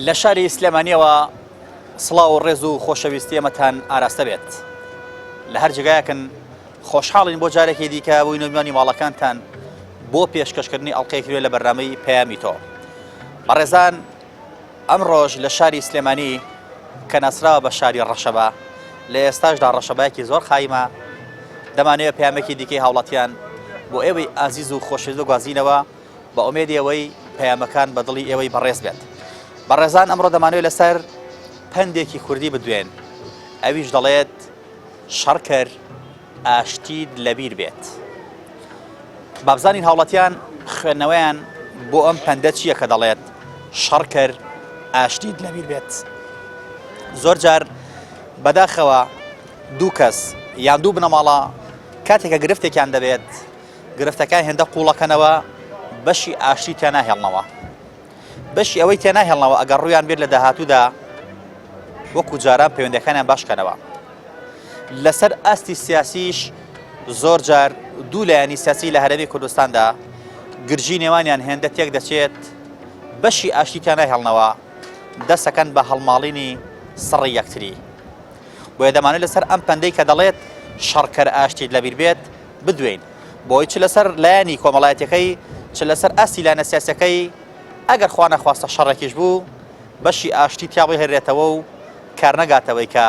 لە شاری سلێمانیەوە سڵاو و ڕێز و خۆشەویستی ئەمەتان ئاراستە بێت. لە هەر جگایەکن خۆشحاڵین بۆ جارێکی دیکە بووین و میوانی ماڵەکانتان بۆ پێشکەشکردنی ئەڵلقەیەکوێ لە بەرنامەی پەیامی تۆ. بەڕێزان، ئەم ڕۆژ لە شاری سلێمانی کە ناسراوە بە شاری ڕەشەبە، لە ئێستاشدا ڕەشەبایەکی زۆر خایمە، دەمانەوێت پەیامێکی دیکەی هاوڵاتیان بۆ ئێوەی ئازیز و خۆشەویست گوازینەوە بە ئومێدی ئەوەی پەیامەکان بە دڵی ئێوەی بەڕێز بێت. بەڕێزان، ئەمڕۆ دەمانوێت لەسەر پندێکی کوردی بدوێن، ئەویش دەڵێت شەڕکەر ئاشتید لەبیر بێت. بابزانین هاوڵاتیان خوێندنەوەیان بۆ ئەم پەندە چییە کە دەڵێت شەڕکەر ئاشتید لەبیر بێت؟ زۆر جار بەداخەوە دوو کەس یان دوو بنەماڵە کاتێکە گرفتێکیان دەبێت، گرفتەکان هێندە قوڵەکەنەوە، بەشی ئاشتی تێ ناهێڵنەوە. بەشی ئەوەی تێ ناهێڵنەوە ئەگەر ڕوویان بێت لە داهاتوودا وەکو جاران پەیوەندەکانیان باشکەنەوە. لەسەر ئاستی سیاسیش زۆر جار دوو لایەنی سیاسی لە هەرێمی کوردستاندا گرژی نێوانیان هێندە تێک دەچێت، بەشی ئاشتی تێ ناهێڵنەوە، دەسەکەن بە هەڵماڵینی سڕی یەکتری. بۆیە دەمانێت لەسەر ئەم پەندەی کە دەڵێت شەڕکەر ئاشتید لەبیر بێت بدوێین، بۆی چ لەسەر لایەنی کۆمەڵایەتەکەی چ لەسەر ئاستی لایەنە سیاسەکەی ئەگەر خوا نەخواستە شەڕێکیش بوو بەشی ئاشتی تیا بهێنرێتەوە و کار نەگاتەوەی کە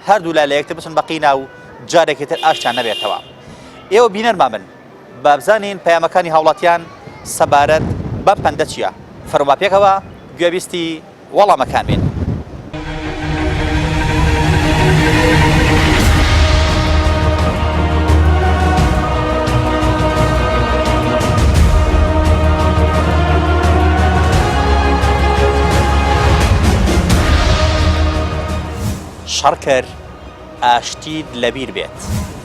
هەردوو لای لە یەکتر بچن بەقینا و جارێکی تر ئاشتیان نەبێتەوە. ئێوە بینەرما من با بزانین پەیامەکانی هاوڵاتیان سەبارەت بەم پەندە چییە؟ فەرموا پێکەوە گوێبیستی وەڵامەکان بین. شەڕکەر ئاشتید لەبیر بێت.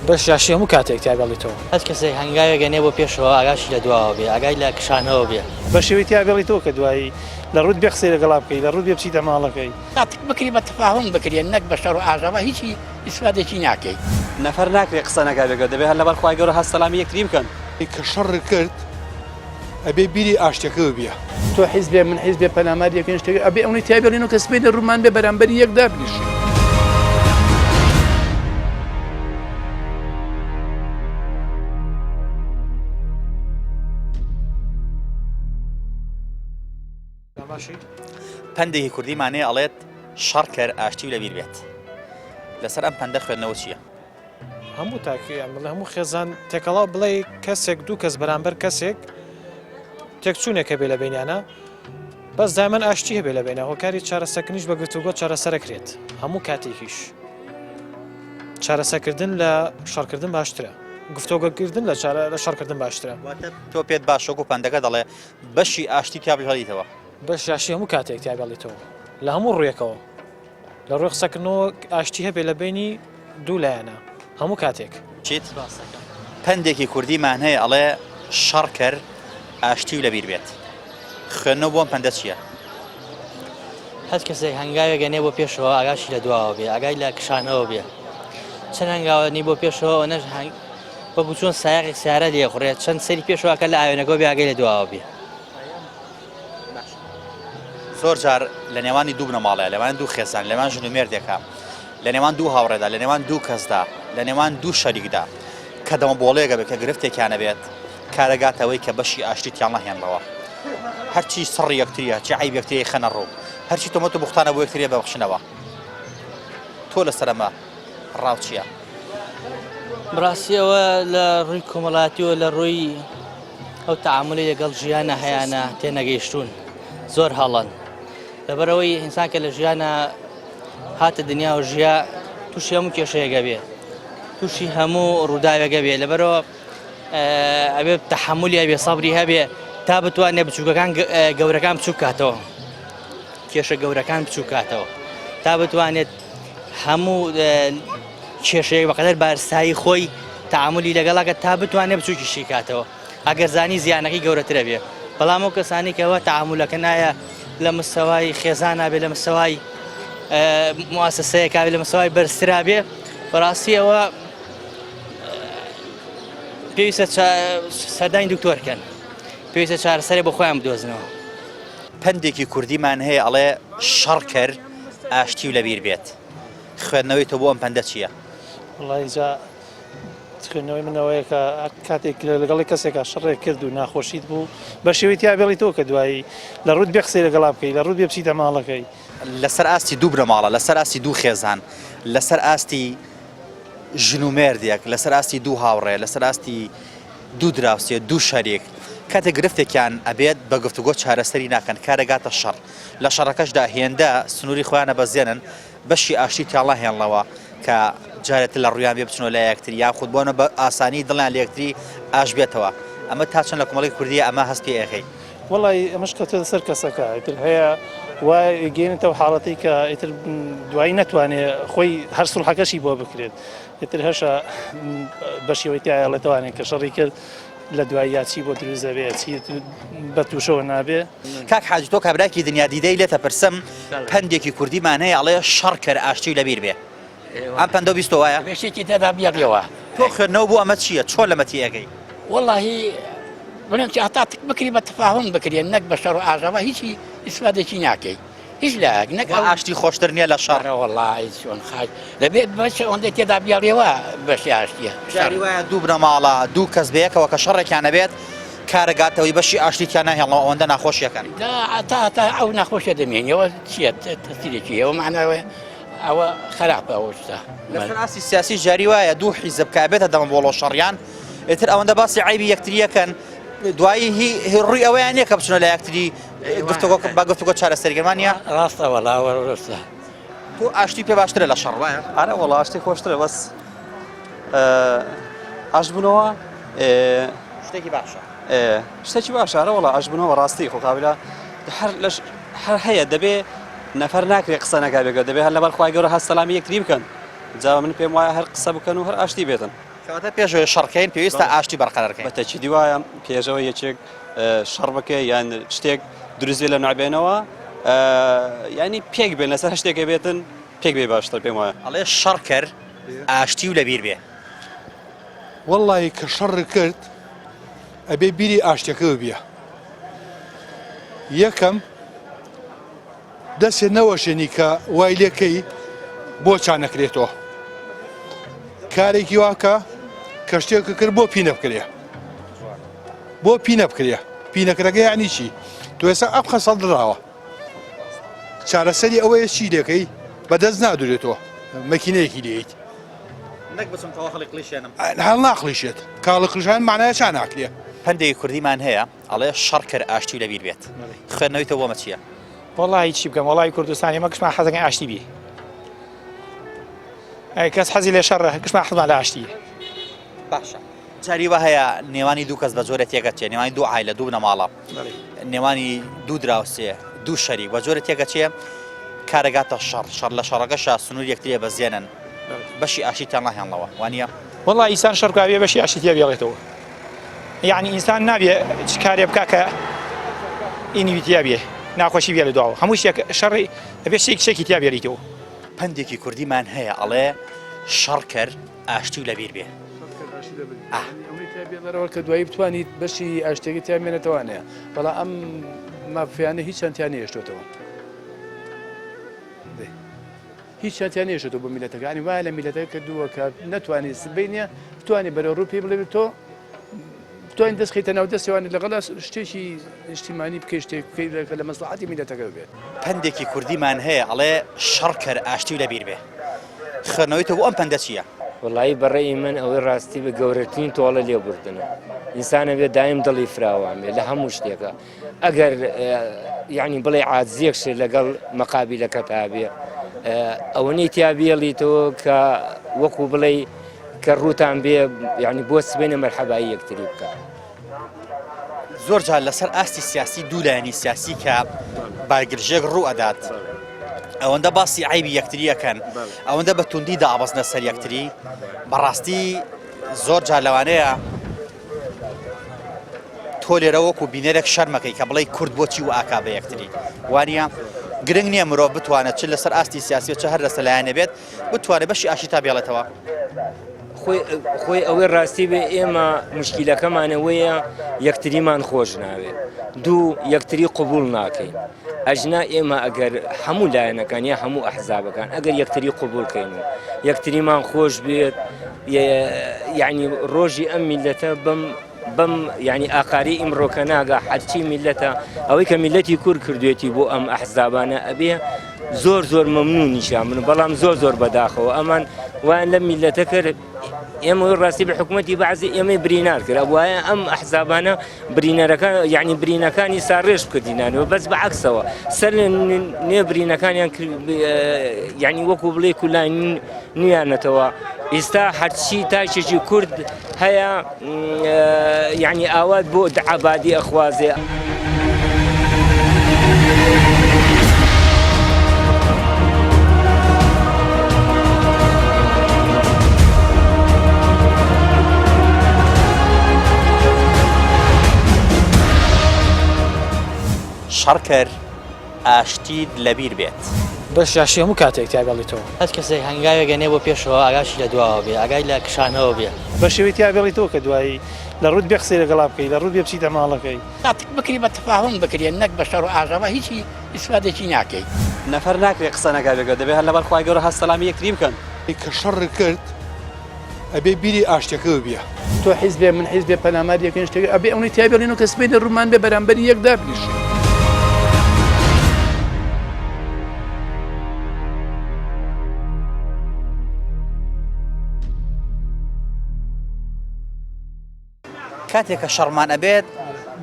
بەش یاشی هەموو کاتێک تیاگەڵیتەوە. هەست کەسێک هەنگاوێک گەنێ بۆ پێشەوە ئاگاشی لە دواوە بێ، ئاگای لە کشانەوە بێ. بە شێوەی تیاگەڵیتەوە کە دوایی لە ڕوود بێ قسەی لەگەڵا بکەی، لە ڕوود بێ بچیتە ماڵەکەی. تاقیق بکری بە تەفاهم بکرێن، نەک بە شەڕ و ئاژەوە هیچی ئیسفادێکی ناکەی. نەفەر ناکرێت قسە نەکاتێکە، دەبێت هەر لەبەر خوای گەورە هەست سەلامی یەکتری بکەن. کە شەڕ کرد ئەبێ بیری ئاشتەکەەوە بێ. تۆ حیزبێ من حیزبێ پەلامار یەکەین شتێک ئەبێ ئەوەی تیاگەڵین و کە سبەی لە ڕوومان بێ بەرامبەری یەک دابنیشێ. پندێکی کوردی مانێ ئەڵێت شەڕکەر ئاشتی لەبیر بێت. لەسەر ئەم پەندە خوێندنەوە چییە؟ هەموو تاکییان بڵێ هەموو خێزان تێکەڵاو بڵێ کەسێک دوو کەس بەرامبەر کەسێک تێکچوونێکە بێ لە بینیانە، بەس دایمەن ئاشتی هەبێ لە بینە هۆکاری چارەسەرکردنیش بە گفتوگۆ چارەسەرەکرێت. هەموو کاتێکیش چارەسەرکردن لە شەڕکردن باشترە، گفتوگۆکردن لە شەڕکردن باشترە. تۆ پێت باش وەکو پەندەکە دەڵێ بەشی ئاشتی تیا بهێڵیتەوە. بەش یاشی هەموو کاتێک تیاگەڵیتەوە لە هەموو ڕوویەکەوە، لە ڕووی قسەکردنەوە ئاشتی هەبێ لە بینی دوو لایەنە هەموو کاتێک. چیت؟ پندێکی کوردیمان هەیە ئەڵێ شەڕکەر ئاشتی لەبیر بێت. خوێندنەوە بۆم پەندە چییە؟ هەست کەسێک هەنگاوێک گەنێ بۆ پێشەوە ئاگاشی لە دواوە بێ، ئاگای لە کشانەوە بێ. چەند هەنگاوەنی بۆ پێشەوە نەش وەکو چۆن سایەقی سیارە لێخوڕێت، چەند سەری پێشەوەکە لە ئاوێنەکەەوە بێ ئاگای لە دواوە بێ. زۆر جار لە نێوانی دوو بنەماڵەیە، لەوان دوو خێزان، لەوان ژن و مێردێکە، لە نێوان دوو هاوڕێدا، لە نێوان دوو کەسدا، لە نێوان دوو شەریکدا کە دەمەبۆڵەیەکە بێت کە گرفتێکیانە بێت، کارەگاتەوەی کە بەشی ئاشتیان نەهێنڵەوە. هەرچی سڕی یەکتریە، چی عیب یەکتری خەنە ڕوو، هەرچی تۆمەت و بوختانە بۆ یەکتریە بەبەخشنەوە. تۆ لەسەر ئەمە ڕاو چییە؟ بڕاستیەوە لە ڕووی کۆمەڵایەتیەوە لە ڕووی ئەو تەعاملی لەگەڵ ژیانە هەیەە تێنەگەیشتوون زۆر هەڵەن. لەبەرەوەی ئینسان کە لە ژیانە هاتە دنیا و ژیا تووشی هەموو کێشەیەگە بێ، تووشی هەموو ڕووداوێگە بێ، لەبەرەوە ئەبێ تەحمولی هەبێ، سەبری هەبێ تا بتوانێت بچووکەکان گەورەکان بچوو کاتەوە، کێشە گەورەکان بچوو کاتەوە، تا بتوانێت هەموو کێشەیەک بەقەدەر بارسایی خۆی تەعاملی لەگەڵاکە تا بتوانێت بچووکیشی کاتەوە، ئەگەر زانی زیانەکەی گەورەترە بێ. بەڵام ئەو کەسانی کەەوە تەعاملەکە نایە لە مستەوای خێزان نابێت، لە مستەوای مواسسەیەک لە مستەوای بەرزترا بێ، بەڕاستیەوە پێویستە سەردانی دکتۆرکەن، پێویستە چارەسەری بۆ خۆیان بدۆزنەوە. پندێکی کوردیمان هەیە ئەڵێ شەڕ کرد ئاشتی و لەبیر بێت خوێندنەوەی تۆ بۆ ئەم پەندە چییە؟ وڵی جا خوێندنەوەی منەوەیە کە کاتێک لەگەڵی کەسێکە شەڕێک کرد و ناخۆشیت بوو بە شێوەی تیابێڵی تۆ کە دوایی لە ڕوود بێ قسەی لەگەڵا بکەی لە ڕوود بێ بچیتە ماڵەکەی لەسەر ئاستی دوو برەماڵە لەسەر ئاستی دوو خێزان لەسەر ئاستی ژن و مێردێک لەسەر ئاستی دوو هاوڕێ لەسەر ئاستی دوو دراوسێ دوو شەریک کاتێک گرفتێکیان ئەبێت بە گفتوگۆ چارەسەری ناکەن کارەگاتە شەڕ لە شەڕەکەشدا هێندە سنووری خۆیانە بەزێنن بەشی ئاشتی تاڵە هێنڵەوە کە جارێت لە ڕویان بێ بچنەوە لە یەکتری یاخود بۆنە بە ئاسانی دڵیان لە یەکتری ئاش بێتەوە ئەمە تا چەند لە کۆمەڵی کوردیە ئەمە هەست پێ ئەەکەی وڵی ئەمەش کەوتە سەر کەسەکە ئیتر هەیە وای گەێنێتەوە حاڵەتی کە ئیتر دوایی نەتوانێت خۆی هەر سوڵحەکەشی بۆ بکرێت ئیتر هەشە بەشێوەی تایەڵێتوانێت کە شەڕی کرد لە دوای یاچی بۆ دروزە بێت چی بە تووشەوە نابێ کاک حاجی تۆ کابراکی دنیا دیدەی لێتە پرسم پندێکی کوردیمان هەیە ئەڵێ شەڕ کرد ئاشتی و لەبیر بێ ئەم پەندە بیست وایە بێشێکی تێدا بیاڕێەوە تۆ خوێندنەوە بۆ ئەمە چییە چۆن لەمەتی ئەەکەی واللهی بڵێنی هەتاتک بکری بە تەفاهم بکرێن نەک بە شەڕ و ئاژەوە هیچی ئیسفادێکی ناکەی هیچ لاک نەک ئاشتی خۆشتر نییە لە شەڕ وڵی چۆن خاج لەبێت بەچ ئەوەندە تێدا بیاڕێەوە بەشی ئاشتیە جاری وایە دوو برەماڵە دوو کەس بەیەکەوە کە شەڕێکیان نەبێت کارەگاتەوەی بەشی ئاشتیان ناهێڵەوە ئەوەندە ناخۆشیەکەن تا ئەو ناخۆشە دەمێنیەوە چیە تەسیرێکی ئەوە معناوە ئەوە خراپە ئەوە شتا لەسەر ئاستی سیاسی جاری وایە دوو حیزب کە بێتە دەمە بۆڵۆ شەڕیان ئێتر ئەوەندە باسی عیبی یەکتریەکەن دوایی هی ڕووی ئەوەیان نییە کە بچنە لە یەکتری با گفتوگۆ چارەسەریگەمانە ڕاستە وەڵاوە ڕستە تۆ ئاشتی پێ باشترە لە شەڕ وایە ئارە وەڵا شتێک خۆشترە بەس ئاش بوونەوە شتێکی باشە شتێکی باشە ئارە وەڵا ئاش بوونەوە ڕاستی خۆقابلە هەر هەیە دەبێ نەفەر ناکرێت قسە نەکا بێگە دەبێت هەر لەبەر خوای گەورە هەستەلامی یەکتری بکەن جا من پێم وایە هەر قسە بکەن و هەر ئاشتی بێتن کەواتە پێشەوەی شەڕکەین پێویستە ئاشتی بەرقەرارکەین بەتەچی دیوایە پێشەوە یەکێک شەڕ بکەی یان شتێک دروست لە نابێنەوە ینی پێک بێن لەسەر شتێکە بێتن پێک بێ باشتر پێم وایە ئەڵێ شەڕ کرد ئاشتی و لەبیر بێ وەڵی کە شەڕ کرد ئەبێ بیری ئاشتەکە ببیە یەکەم دەستێ نەوەشێنی کە وای لێکەی بۆ چانەکرێتەوە کارێکی واکە کە شتێکە کرد بۆ پینە بکرێ بۆ پینە بکرێ پینەکرەکە یعنی چی تۆ ێستا ئەم خەسەڵ دراوە چارەسەری ئەوەیە چی دەکەی بەدەست نادورێتەوە مەکینەیەکی لێیت نەک بچم تەوا خەڵی قلیشێنم هەڵ ناقلیشێت کاڵە قلیشان معنایە چا ناکرێ پندێکی کوردیمان هەیە ئەڵێ شەڕ کرد ئاشتی و لەبیر بێت خوێندنەوەی تۆ بۆمە چییە؟ وڵی چی بکەم وڵی کوردستانی مە کشمان حەزەکەی ئاشتی بی کەس حەزی لێ شەڕە کشمان حەزمان لە ئاشتیە باشە جاری وە هەیە نێوانی دوو کەس بە زۆرە تێگەچێ نێوانی دوو عایلە دوو بنەماڵە نێوانی دوو دراوسێ دوو شەریک بە زۆرە تێگەچێ کارەگاتە شەڕ لە شەڕەکەشە سنووری یەکتریە بەزێنن بەشی ئاشتیان ناهێنڵەوە وانە وڵی ئینسان شەڕکاوێ بەشی ئاشتیا بێڵێتەوە یعنی ئینسان نابێ چ کارێ بکە کە ئینیویتیا بێ ناخۆشی بێ لە دواوە هەموو شەڕی ئەبێ شێکی تیا بێریتەوە پندێکی کوردیمان هەیە ئەڵێ شەڕ کرد ئاشتی و لەبیر بێ ئەوەی کە دوایی بتوانیت بەشی ئاشتێکی تیامێنێتەوانەیە بەڵام ئەم مافیانە هیچ چەندیان هێشتۆتەوە هیچ چەندیان هێشتەوە بۆ میلەتەکانی وایە لە میلەتەکە کردووە کە نەتوانێت سبینە بتوانێت بەرەو ڕوو پێ بڵێت تۆ بتوانین دەستخیتە ناو دەستێوانێت لەگەڵا شتێکی نیشتیمانی بکەی شتێک لە مەسلحەتی میلەتەکە بێت پندێکی کوردیمان هەیە ئەڵێ شەڕ کرد ئاشتی و لەبیر بێ خوێندنەوەی تۆ بۆ ئەم پەندە چییە؟ وڵی بەڕێی من ئەوەی ڕاستی بە گەورەترین تۆڵە لێبوردنە ئینسانە بێت دایم دڵی فراوان بێ لە هەموو شتێکە ئەگەر یعنی بڵێ عازیەکش لەگەڵ مەقابلەکە تابێ ئەوەنەی تیابێڵیتەوە کە وەکو بڵێ کە ڕووتان بێ یعنی بۆ سبێنە مەرحەبایی یەکتری بکە زۆر جار لەسەر ئاستی سیاسی دوولایانی سیاسی کە باگرژێک ڕوو ئەدات ئەوەندە باسی عیبی یەکتریەکەن ئەوەندە بە توندی دابەزنە سەر یەکتری بەڕاستی زۆر جار لەوانەیە تۆ لێرە وەکو بینەرێک شەرمەکەی کە بڵێ کورد بۆچی و ئاکا بە یەکتری وانە گرنگ نییە مرۆڤ بتوانێت چ لەسەر ئاستی سیاسی چه هەر لەسەر لایەنە بێت بتوانێت بەشی ئاشتی تا بێڵێتەوە خۆی ئەوەی ڕاستی بێ ئێمە مشکیلەکەمانەوەیە یەکتریمان خۆش ناوێ دوو یەکتری قبول ناکەین ئەژنا ئێمە ئەگەر هەموو لایەنەکان یا هەموو ئەحزابەکان ئەگەر یەکتری قبولکەین و یەکتریمان خۆش بێت یعنی ڕۆژی ئەم میلەتە بەم یعنی ئاقاری ئیمڕۆکە ناگا هەرچی میلەتە ئەوەی کە میلەتی کوور کردوێتی بۆ ئەم ئەحزابانە ئەبێ زۆر مەمنونیشان من بەڵام زۆر بەداخەوە ئەمان وایان لە میلەتە کرد ئێمە ڕاستی بە حکوومەتی بەعزی ئێمە برینار کرد وایە ئەم ئەحزابانە برینەرەکان یعنی برینەکانی ساڕێژ بکردینانەوە بەس بەعکسەوە سەر نوێ برینەکانیان یعنی وەکو بڵێ کولای نویانەتەوە ئێستا هەرچی تاشێکی کورد هەیە یعنی ئاوات بۆ دعابادی ئەخوازێ شەڕکەر ئاشتید لەبیر بێت بەش یاشی هەموو کاتێک تیاگەڵیتەوە هەست کەسێک هەنگاوێک گەنێ بۆ پێشەوە ئاگاشی لە دواوە بێ ئاگای لە کشانەوە بێ بە شێوەی تیاگەڵیتەوە کە دوایی لە ڕوود بێ قسەی لەگەڵا بکەی لە ڕوود بێ بچیتە ماڵەکەی تاتک بکری بە تەفاهم بکرێ نەک بە شەڕ و ئاژەوە هیچی ئیسفادێکی ناکەی نەفەر ناکرێت قسە نەکا بێگە دەبێت هەر لەبەر خوای گەورە هەست سەلامی یەکتری بکەن کە شەڕ کرد ئەبێ بیری ئاشتەکەەوە بێ تۆ حیز بێ من حیز بێ پەلامار یەکەن شتێک ئەبێ ئەوەی تیابێڵین و کە سبەی ڕوومان بێ بەرامبەری یەک دابنیشێ کاتێک کە شەڕمان ئەبێت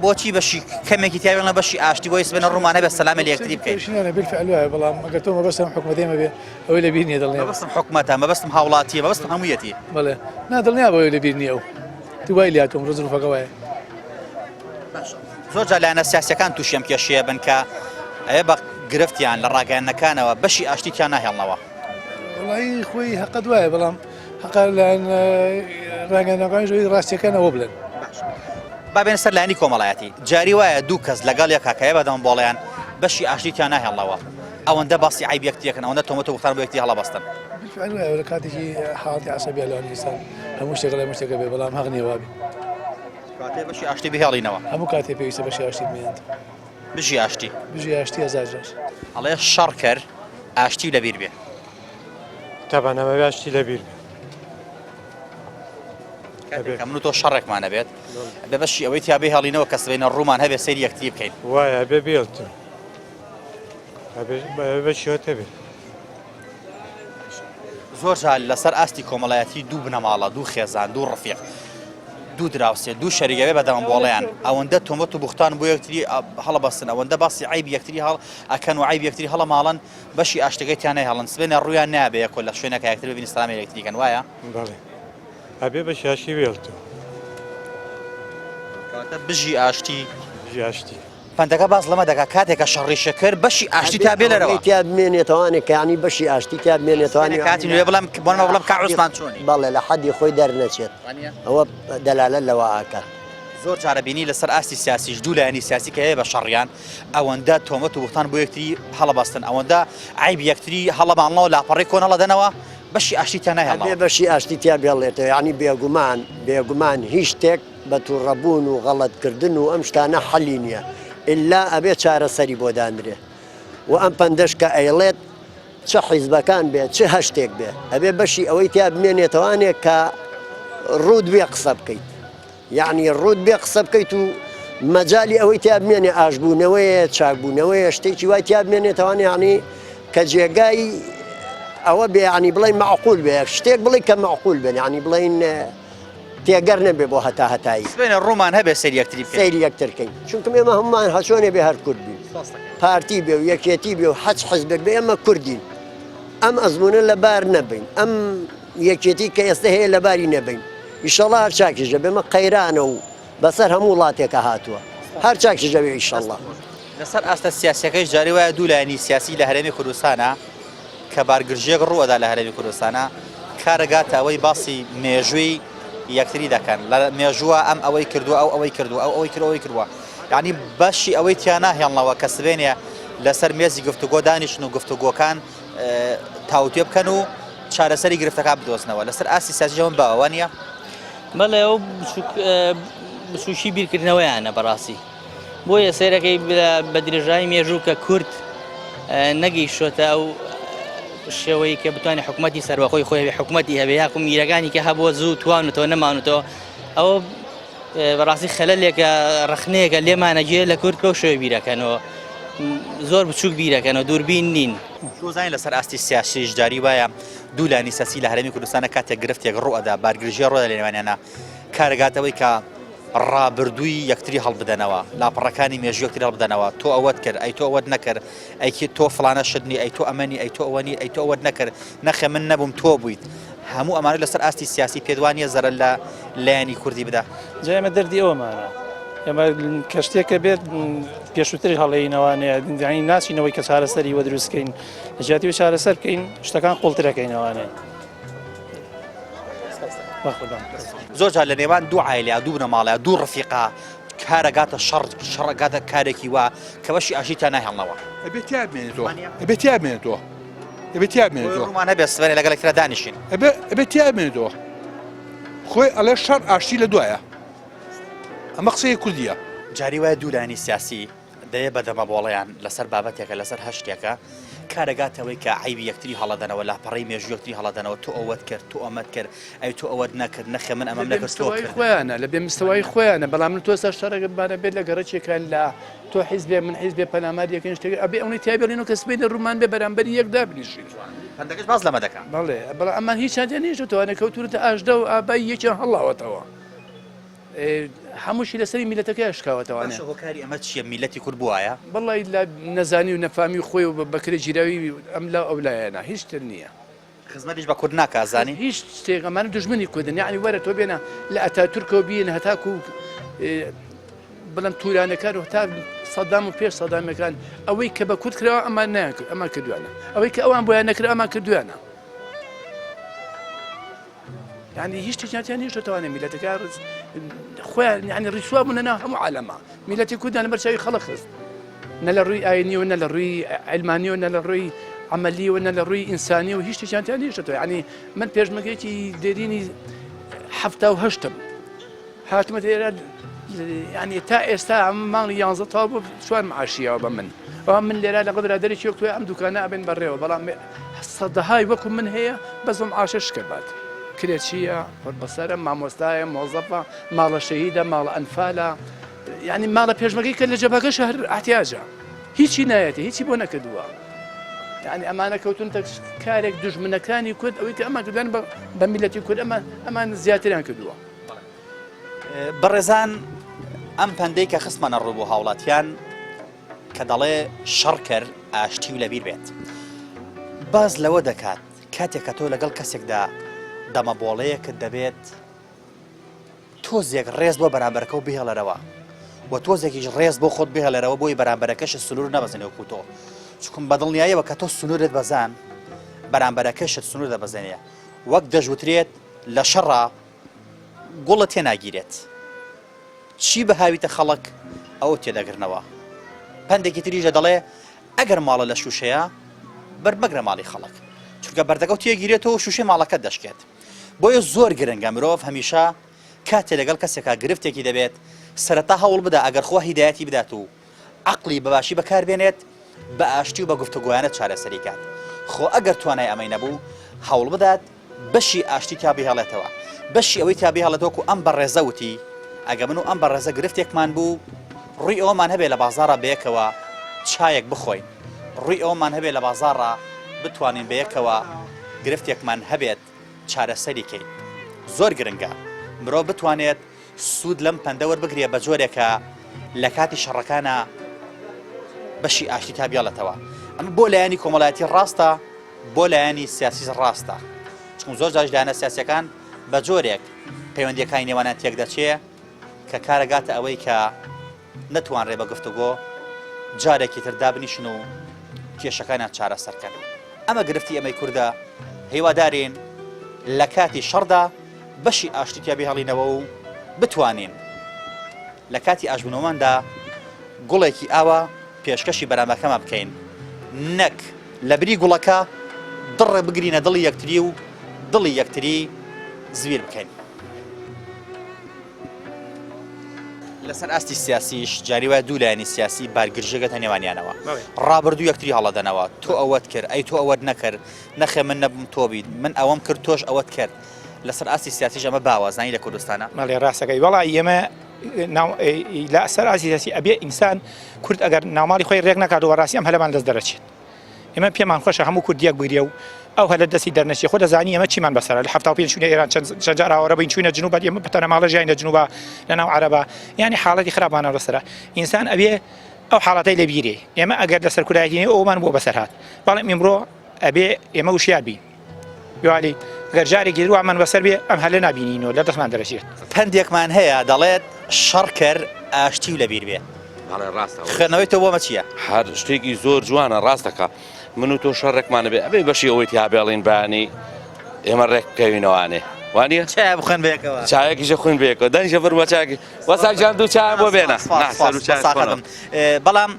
بۆچی بەشی کەمێکی تیاوێڵە بەشی ئاشتی بۆی سبێنە ڕوومانە بە سەلامە لە یەکتری بکەین شنیانە بالفعل وایە بەڵام ئەگەر تۆ مەبەستم حکومەتێمە بێ ئەوەی لەبیر نییە دڵنیا مەبەستم حکومەتە مەبەستم هاوڵاتیە مەبەستم هەموویەتی بەڵێ نادڵنیا بەوەی لەبیر نییە ئەو دوای لاتۆم ڕۆز ڕوفەکە وایە زۆر جا لایەنە سیاسیەکان تووشیان کێشەیە بن کە ئەوێ بە گرفتیان لە ڕاگەیاندنەکانەوە بەشی ئاشتییان ناهێڵنەوە وڵی خۆی حەقت وایە بەڵام حەقا لایەن ڕاگەیاندنەکانی ژۆی ڕاستیەکانەوە بڵێن بابێن سەر لایەنی کۆمەڵایەتی جاری وایە دوو کەس لەگەڵ یەکاکەیە بەدەم بۆڵیان بەشی ئاشتییان ناهێڵنەوە ئەوەندە باسی عیب یەکتیەکەن ئەوەندە تۆمەتە وختان بۆ یەکتی هەڵەبەستن بالفعل وایە لە کاتێکی حاڵەتی عەسەبیە لەوان ئینسان هەموو شتێک لە شتێکە بێ بەڵام حەق نییە وابی کاتێ بەشی ئاشتی بهێڵینەوە هەموو کاتێ پێویستە بەشی ئاشتی بمێنێت بژی ئاشتی بژی ئاشتی هەزار جار ئەڵێ شەڕ کرد ئاشتی لەبیر بێ تابانەمە ئاشتی لەبیر کە من و تۆ شەڕێکمانە بێت بە بەشی ئەوەی تیا بهێڵینەوە کە سبەینە ڕوومان هەبێ سەیری یەکتری بکەین وایە بێ بێڵتە بەشیوەتە بێت زۆر جار لەسەر ئاستی کۆمەڵایەتی دوو بنەماڵە دوو خێزان دوو ڕفیق دوو دراوسێ دوو شەریگەوێ بەدەم بۆڵیان ئەوەندە تۆمەت و بوختان بۆ یەکتری هەڵەبەستن ئەوەندە باسی عیب یەکتری هەڵ ئەکەن و عیب یەکتری هەڵە ماڵن بەشی ئاشتەکەیتیان هەڵن سبێنە ڕویان نابێ کۆ لە شوێنەکە یەکتر ببینی سلامی یەکتریکەن وایە بەڵێ ئەبێ بە شاشی وێڵتە بژی ئاشتی ژاشتی پندەکە باز لەمە دەکات کاتێکە شەڕیشە کرد بەشی ئاشتی تا بێ لەرەوە تیا بمێنێتوانێک کەانی بەشی ئاشتی تا بمێنێتوانی کاتی نوێ بڵم بۆنمە بڵم کا عوسمان چۆنی بەڵێ لە حەدی خۆی دەرنەچێت ئەوە دەلالە لەوە ئاکات زۆر جارە بینی لەسەر ئاستی سیاسیش دوو لایەنی سیاسی کە هەیە بە شەڕیان ئەوەندە تۆمەت و بوختان بۆ یەکتری هەڵەبەستن ئەوەندە عیب یەکتری هەڵەماڵنەوە لاپەڕی کۆنە لەدەنەوە بەشی ئاشتی تا ناهێڵەوە بێ بەشی ئاشتی تیا بێڵێتەوە یعنی بێگومان هیچ شتێک بە تووڕەبوون و غەڵەتکردن و ئەم شتانە حەلی نییە ئللا ئەبێ چارەسەری بۆ دانرێ و ئەم پندەش کە ئەیڵێت چه حیزبەکان بێ چه هەشتێک بێ ئەبێ بەشی ئەوەی تیا بمێنێتەوانێک کە ڕوود بێ قسە بکەیت یعنی ڕوود بێ قسە بکەیت و مەجای ئەوەی تیا بمێنێ ئاشبوونەوەیە چاکبوونەوەیە شتێکی وای تیا بمێنێتەوانێ یعنی کە جێگای ئەوە بێ ینی بڵێن معقول بێ شتێک بڵێ کە معقول بێن ینی بڵێن تێگەر نەبێ بۆ هەتایی سبێنە ڕوومان هەبێ سەیری یەکتری بکەین سەیری یەکترکەین چونکە ئێمە هەمومان هەچۆنێ بێ هەر کورد بین پارتی بێ و یەکێتی بێ و حەج حیزبێک بێ ئێمە کوردین ئەم ئەزمونە لەبار نەبین ئەم یەکێتی کە ئێستا هەیە لەباری نەبین ئیشەڵا هەر چاکیژە بێمە قەیرانە و بەسەر هەموو وڵاتێکە هاتووە هەر چاکیژە بێ ئیشەڵا لەسەر ئاستە سیاسیەکەیش جاری وایە دوو لایەنی سیاسی لە هەرێمی کوردستانە کە بارگرژێک ڕووەدا لە هەرێمی کوردستانە کارەگاتە ئەوەی باسی مێژووی یەکتری دەکەن لە مێژووە ئەم ئەوەی کردووە ئەو ئەوەی کردووە ئەو ئەوەی کردەوەی کردووە یعنی بەشی ئەوەی تیان ناهێڵنەوە کە سبێنێ لەسەر مێزی گفتوگۆ دانیشن و گفتوگۆکان تاوتێ بکەن و چارەسەری گرفتەکە بدۆزنەوە لەسەر ئاسی سیاسیەوە باوە نییە بەڵێ ئەو بچوشی بیرکردنەوەیانە بەڕاستی بۆیە سیرەکەی بە درێژایی مێژوو کە کورد نەگەیشتۆتە ئەو شێوەی کە بتوانێت حکوومەتی سەربەخۆی خۆی حکوومەتی هەبێ یاکو میرەکانی کە هەبووە زوو توانێتەوە نەمانێتەوە ئەوە بەڕاستی خەلەلێکە ڕخنەیەکە لێمانەگیرێت لە کورد بەو شێوەی بیرەکەنەوە زۆر بچووک بیرەکەنەوە دووربین نین زۆزانین لەسەر ئاستی سیاسیش جاری وایە دوولانی سەسی لە هەرێمی کوردستانە کاتێک گرفتێک ڕوئەدا بارگرژیە ڕۆدا لە نێوانیانە کارەگاتەوەی کە ڕابردووی یەکتری هەڵبدەنەوە لاپەڕەکانی مێژووی یەکتری هەڵبدەنەوە تۆ ئەوەت کرد ئەی تۆ ئەوەت نەکرد ئەیکی تۆ فڵانە شتنی ئەی تۆ ئەمەنی ئەی تۆ ئەوەنی ئەی تۆ ئەوەت نەکرد نەخێ من نەبووم تۆ بوویت هەموو ئەمانە لەسەر ئاستی سیاسی پێدوانیە زەرە لە لایەنی کوردی بدە جا ئێمە دەردی ئەوەمانە ئێمە کەشتێکە بێت پێشووتری هەڵەیەنەوانەیە دنیانی ناچینەوەی کە چارەسەری وە دروستکەین لەجیاتی چارەسەر بکەین شتەکان قوڵترەکەینەوانەیە زۆر جار لە نێوان دوو عایلە دوو بنەماڵەیە دوو ڕفیقا کارەگاتە شەڕگاتە کارێکی وا کە بەشی ئاشیتان ناهێڵنەوە ئەبێت یابێنێتەوە ڕوومان هەبێت سبەرێ لەگەڵ یەکترا دانیشین ئەبێت یابێنێتەوە خۆی ئەڵێ شەڕ ئاشتی لە دوایە ئەمە قسەی کوردیە جاری وایە دوولانی سیاسی دەیە بەدەمە بۆڵەیان لەسەر بابەتێکە لەسەر هەشتێکە کارەگاتەوەی کە عیبی یەکتری هەڵەدەنەوە لاپەڕی مێژووی یەکتری هەڵەدەنەوە تۆ ئەوەت کرد تۆ ئەمەت کرد ئەی تۆ ئەوەت نەکرد نەخێ من ئەمەم نەکرد تۆ خۆیانە لە بێ مستەوای خۆیانە بەڵام من تۆ سەر شەڕێکبانە بێت لە گەڕەکێکان لە تۆ حیزبێ من حیزبێ پەنامار یەکەن شتێک ئەبێ ئەوەی تیابێنین و کەس بێنە ڕوومان بێ بەرامبەری یەکدا بنیشین هەندێکش باز لەمە دەکەن بەڵێ بەڵام ئەمان هیچ چیان نێژێتەوە کەوتورتە ئاشدە و ئابایی یەکیان هەڵاوەتەوە هەمووشی لەسەری میلەتەکەی ئەشکاوەتەوانێ هۆکاری ئەمە چییە میلەتی کورد بووایە بەڵی لە نەزانی و نەفامی خۆی و بەکرێ جیراوی ئەم لە ئەولایەنە هیچ تر نییە خزمەتیش بە کورد ناکازانی هیچ شتێک ئەمانە دژمنی کوردن یعنی وەرە تۆ بێنە لە ئەتاتورکەوە بین هەتاکو بەڵام تورانەکان و هەتا سەدام و پێش سەدامەکان ئەوەی کە بە کورد کراوە ئەمان ناکرد ئەمان کردوانە ئەوەی کە ئەوان بۆیان نەکرد ئەمان کردوانە يعني هیچ تجارتیان نیست توانه میلەتەکە خۆیان يعني ڕیسوا بوونە ناو هەموو عالەما میلەتی کوردیان لەبەر چاوی خەڵق خست نە لە ڕووی ئاینی و نە لە ڕووی علمانی و نە لە ڕووی عملی و نە لە ڕووی ئینسانی و هیچ تجارتیان نیست يعني من پێشمەرگەیەکی دێرینی هەفتا و هەشتم هاتمە ئێرە يعني تا ئێستا ماڵی 11 تاو بوو چوار معاشیەوە بە من لێرە لە برادەرێکی وەک توێ ئەم دوکانە ئەبێن بەڕێوە بەڵام سەدەهای وەکو من هەیە بەزم عاشش کرد کرێچیە بەسەرە مامۆستایە مۆزەفە ماڵە شەهیدە ماڵە ئەنفالە یعنی ماڵە پێشمەرگەی کە لە جەبهەکە شەهر احتیاجە هیچی نایەتی هیچی بۆ نەکردووە یعنی ئەمانە کەوتونتە کارێک دژمنەکانی کورد ئەوەی کە ئەمان کردوان بە میلەتی کورد ئەمان زیاتریان کردووە بەڕێزان ئەم پەندەی کە خستمانە ڕوو بۆ هاوڵاتیان کە دەڵێ شەڕ کرد ئاشتی و لەبیر بێت باز لەوە دەکات کاتێک کە تۆ لەگەڵ کەسێکدا دەمەبۆڵەیەکت دەبێت تۆزێک ڕێز بۆ بەرامبەرەکە و بهێڵەرەوە و تۆزێکیش ڕێز بۆ خۆت بهێڵەرەوە بۆی بەرامبەرەکەش سنوور نەبەزێنێ وەکو تۆ چکم بەدڵنیاییەوە کە تۆ سنوورت بەزان بەرامبەرەکەشت سنوور دەبەزێنێ وەک دەژوترێت لە شەڕە گوڵت تێناگیرێت چی بەهاویتە خەڵک ئەوە تێدەگرنەوە پندێکی تریژە دەڵێ ئەگەر ماڵە لە شوشەیە بەرمەگرە ماڵی خەڵک چونکە بەردەکە و تێگیرێتەوە شوشەی ماڵەکەت دەشکێت بۆیە زۆر گرنگە مرۆڤ هەمیشە کاتێ لەگەڵ کەسێکا گرفتێکی دەبێت سەرەتا هەوڵ بدە ئەگەر خۆ هیدایەتی بدات و عەقڵی بەباشی بەکاربێنێت بە ئاشتی و بە گفتوگۆیانە چارەسەری کات خۆ ئەگەر توانای ئەمەی نەبوو هەوڵ بدات بەشی ئاشتی تا بهێڵێتەوە بەشی ئەوەی تا بهێڵێتەوە ئەم بەڕێزە وتی ئەگە من و ئەم بەڕێزە گرفتێکمان بوو ڕووی ئەومان هەبێ لە بازاڕە بەیەکەوە چایەک بخۆین ڕووی ئەومان هەبێ لە بازاڕە بتوانین بەیەکەوە گرفتێکمان هەبێت چارەسەری کەین زۆر گرنگە مرۆڤ بتوانێت سوود لەم پەندە وەربگرێ بە جۆرێکە لە کاتی شەڕەکانە بەشی ئاشتی تا بێڵێتەوە ئەمە بۆ لایەنی کۆمەڵایەتی ڕاستە بۆ لایەنی سیاسی ڕاستە چون زۆر جار لایەنە سیاسیەکان بە جۆرێک پەیوەندیەکانی نێوانیان تێک دەچێ کە کارەگاتە ئەوەی کە نەتوانڕێ بە گفتوگۆ جارێکی تر دابنیشن و کێشەکانیان چارەسەرکەن ئەمە گرفتی ئەمەی کووردە هیوادارین لە کاتی شەڕدا بەشی ئاشتی تا بهێڵینەوە و بتوانین لە کاتی ئاشبوونەوەماندا گوڵێکی ئاوە پێشکەشی بەرامبەکەمان بکەین نەک لە بری گوڵەکە دڕێ بگرینە دڵی یەکتری و دڵی یەکتری زویر بکەین. لەسەر ئاستی سیاسیش جاری وایە دوو لایەنی سیاسی بارگرژەکەتە نێوانیانەوە ڕابردوو یەکتری هەڵەدەنەوە تۆ ئەوەت کرد ئەی تۆ ئەوەت نەکرد نەخێ من نەبم تۆ بیت من ئەوەم کرد تۆش ئەوەت کرد لەسەر ئاستی سیاسیش ئەمە باوازانی لە کوردستانە مەڵێ ڕاستەکەی وەڵا ئێمە لە سەر ئاستی سیاسی ئەبێ ئینسان کورد ئەگەر ناوماڵی خۆی ڕێک نەکاتەوە ڕاستی ئەم هەلەمان دەست دەرەچێت ئێمە پێمان خۆشە هەموو کوردیەک بگرێ و ئەو هەلە دەستی دەرنەچێ خۆ دەزانی ئەمە چیمان بەسەرە لە 75 چوونە ئێران چەند جار هاوڕە بین چوونە جنوب ئێمە بەتەنە ماڵە ژیانە جنوبە لەناو عەرەبە یعنی حاڵەتی خراپانە لەسەرە ئینسان ئەبێ ئەو حاڵەتەی لە بیرێ ئێمە ئەگەر لەسەر کورایەتی ئەومان بۆ بەسەر هات بەڵام ئیمڕۆ ئەبێ ئێمە وشیار بین یوالی گەر جارێکی درومان بەسەر بێ ئەم هەلە نبینینەوە لە دەستمان دەرەچێت پندێکمان هەیە دەڵێت شەڕ کرد ئاشتی و لەبیر بێ خوێندنەوەی تۆ بۆمە چییە؟ هەر شتێکی زۆر جوانە ڕاستەکە من و تۆ شەڕێکمانە بێ ئەبێ بەشی ئەوەی تا بێڵین بەیانی ئێمە ڕێک بکەوینەوەوانێ وانە چای بخوێن بێکەوە چایەکیشە خوێن بێکەوە دەنیشە بڕمە چاکی وەساجان دوو چای بۆ بێنە بەڵام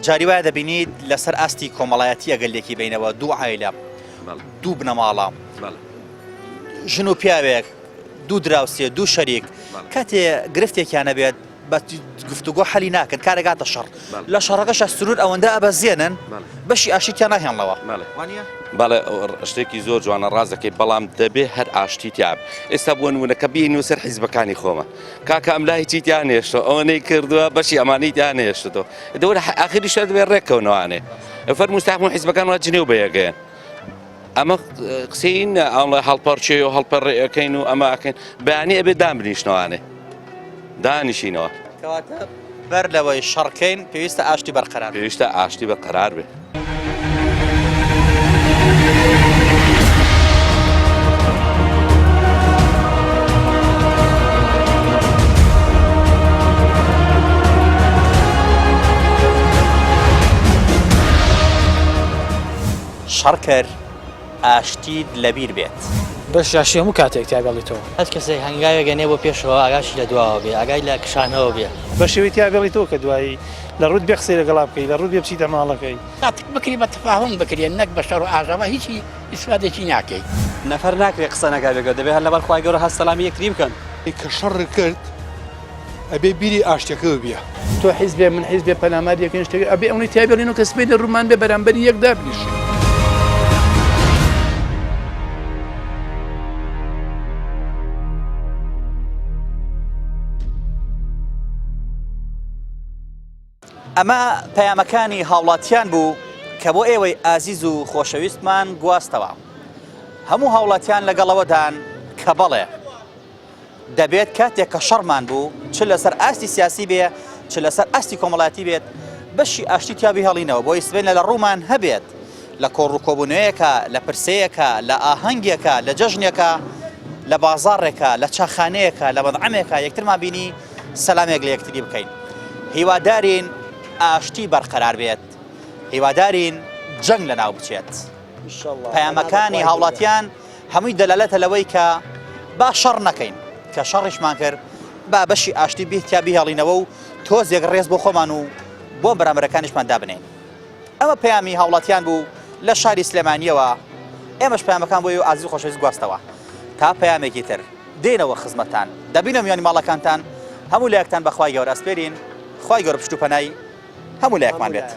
جاری وایە دەبینیت لەسەر ئاستی کۆمەڵایەتی ئەگەلێکی بینەوە دوو عایلە دوو بنەماڵە ژن و پیاوێک دوو دراوسێ دوو شەریک کاتێ گرفتێکیانە بێت بە گفتوگۆ حەلی ناکرد کارێکاتە شەڕ لە شەڕەکەشە سرور ئەوەندە ئەبەزێنن بەشی ئاشتیان ناهێنڵەوە بەڵێ شتێکی زۆر جوانە ڕاز دەکەی بەڵام دەبێ هەر ئاشتی تیاب ئێستا بۆ نمونەکە بینی و سەر حیزبەکانی خۆمە کاکە ئەم لای چیتیان هێشتەوە ئەوەنەی کردووە بەشی ئەمانیتیان هێشتەوە دەورە ئاخری شەر دەبێت ڕێککەونەوانێ فەر مستاحمون حیزبەکان وا جنێو بەیەگەیان ئەمە قسەین ئەڵێ هەڵپەرچێ و هەڵپەڕێەکەین و ئەمە ئەکەین بەیانی ئەبێ دامنیشتنەوانێ دانیشینەوە بەر لەوەی شەڕکەین پێویستە ئاشتی بەرقەرار پێویستە ئاشتی بەقەرار بێ شەڕ کرد ئاشتید لەبیر بێت بەش یاشی هەموو کاتێک تیاگەڵیتەوە هەست کەسێک هەنگاوێک گەنێ بۆ پێشەوە ئاگاشی لە دواوە بێ ئاگای لە کشانەوە بێ بە شێوەی تیاگەڵیتەوە کە دوایی لە ڕوود بێ قسەی لەگەڵا بکەی لە ڕوود بێ بچیتە ماڵەکەی تاتک بکری بە تەفاهم بکرێن نەک بە شەڕ و ئاژەوە هیچی ئیسفادێکی ناکەی نەفەر ناکرێت قسە نەکا بێگە دەبێت هەر لەبەر خوای گەورە هەست سەلامی یەکتری بکەن کە شەڕ کرد ئەبێ بیری ئاشتەکەەوە بێ تۆ حیزبێ من حیزبێ پەلامار یەکەین شتێک ئەبێ ئەوەی تیابێڵین و کە سبەی ڕوومان بێ بەرامبەری یەک دابنیشێ ئەمە پەیامەکانی هاوڵاتیان بوو کە بۆ ئێوەی ئازیز و خۆشەویستمان گواستەوە هەموو هاوڵاتیان لەگەڵەوەدان کە بەڵێ دەبێت کاتێک کە شەڕمان بوو چ لەسەر ئاستی سیاسی بێ چ لەسەر ئاستی کۆمەڵاتی بێت بەشی ئاشتی تیابی هەڵینەوە بۆی سبێنە لە ڕوومان هەبێت لە کۆڕووکۆبوونەیەکە لە پرسەیەکە لە ئاهەنگێکە لە جەژنێکە لە بازاڕێکە لە چاخانەیەکە لە بەدعەمێکە یەکترمان بینی سەلامێک لە یەکتری بکەین هیوادارین ئاشتی بەرقەرار بێت هیوادارین جەنگ لەناو بچێت پەیامەکانی هاوڵاتیان هەمووی دەلالەتە لەوەی کە با شەڕ نەکەین کە شەڕیشمان کرد با بەشی ئاشتی بیتیابی هێڵینەوە و تۆزێک ڕێز بۆ خۆمان و بۆ بەرامبەرەکانیشمان دابنێن ئەمە پەیامی هاوڵاتیان بوو لە شاری سلێمانیەوە ئێمەش پەیامەکان بۆی و ئازیز و خۆشەویست گواستەوە تا پەیامێکی تر دێنەوە خزمەتان دەبینە میانی ماڵەکانتان هەموو لایەکتان بەخوای گەورە ئەسپێرین خوای گەورە پشت و پەنای هەموو لایەکمان بێت